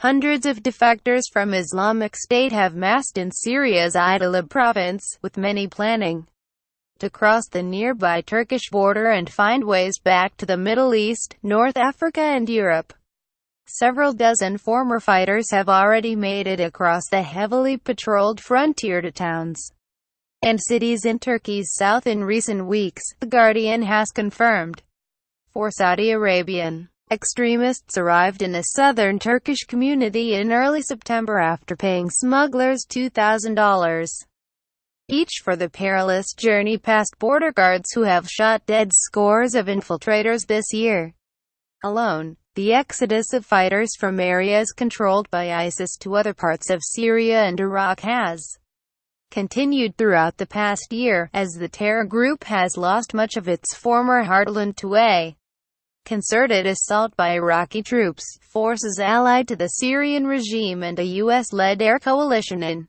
Hundreds of defectors from Islamic State have massed in Syria's Idlib province, with many planning to cross the nearby Turkish border and find ways back to the Middle East, North Africa and Europe. Several dozen former fighters have already made it across the heavily patrolled frontier to towns and cities in Turkey's south in recent weeks, The Guardian has confirmed. Four Saudi Arabian extremists arrived in a southern Turkish community in early September after paying smugglers $2,000 each for the perilous journey past border guards who have shot dead scores of infiltrators this year alone. The exodus of fighters from areas controlled by ISIS to other parts of Syria and Iraq has continued throughout the past year, as the terror group has lost much of its former heartland to a concerted assault by Iraqi troops, forces allied to the Syrian regime and a US-led air coalition in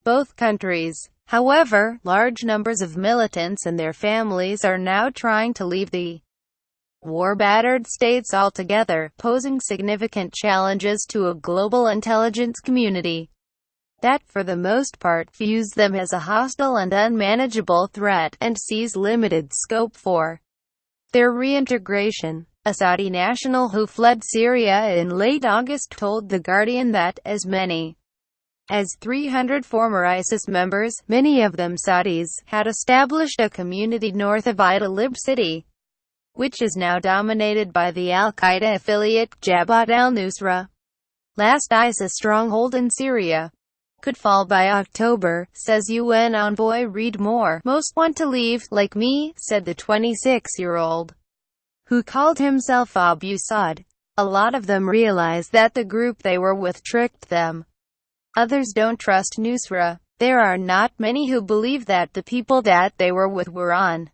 both countries. However, large numbers of militants and their families are now trying to leave the war-battered states altogether, posing significant challenges to a global intelligence community that, for the most part, views them as a hostile and unmanageable threat, and sees limited scope for their reintegration. A Saudi national who fled Syria in late August told The Guardian that as many as 300 former ISIS members, many of them Saudis, had established a community north of Idlib city, which is now dominated by the al-Qaeda affiliate, Jabhat al-Nusra. Last ISIS stronghold in Syria could fall by October, says UN envoy Reid Moore. Most want to leave, like me, said the 26-year-old, who called himself Abu Saad. A lot of them realize that the group they were with tricked them. Others don't trust Nusra. There are not many who believe that the people that they were with were on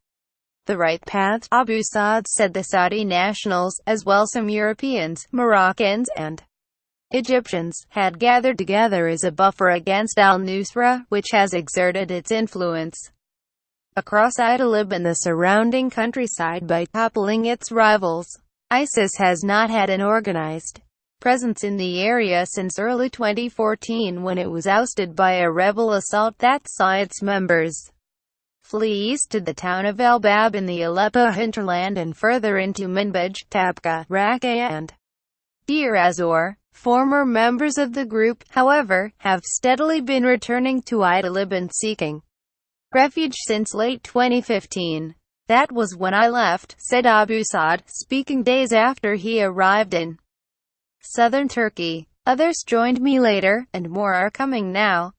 the right path, Abu Saad said. The Saudi nationals, as well some Europeans, Moroccans and Egyptians, had gathered together as a buffer against al-Nusra, which has exerted its influence across Idlib and the surrounding countryside by toppling its rivals. ISIS has not had an organized presence in the area since early 2014, when it was ousted by a rebel assault that saw its members flee east to the town of El Bab in the Aleppo hinterland and further into Manbij, Tabqa, Raqqa and Deir ez-Zor. Former members of the group, however, have steadily been returning to Idlib and seeking refuge since late 2015. That was when I left, said Abu Saad, speaking days after he arrived in southern Turkey. Others joined me later, and more are coming now.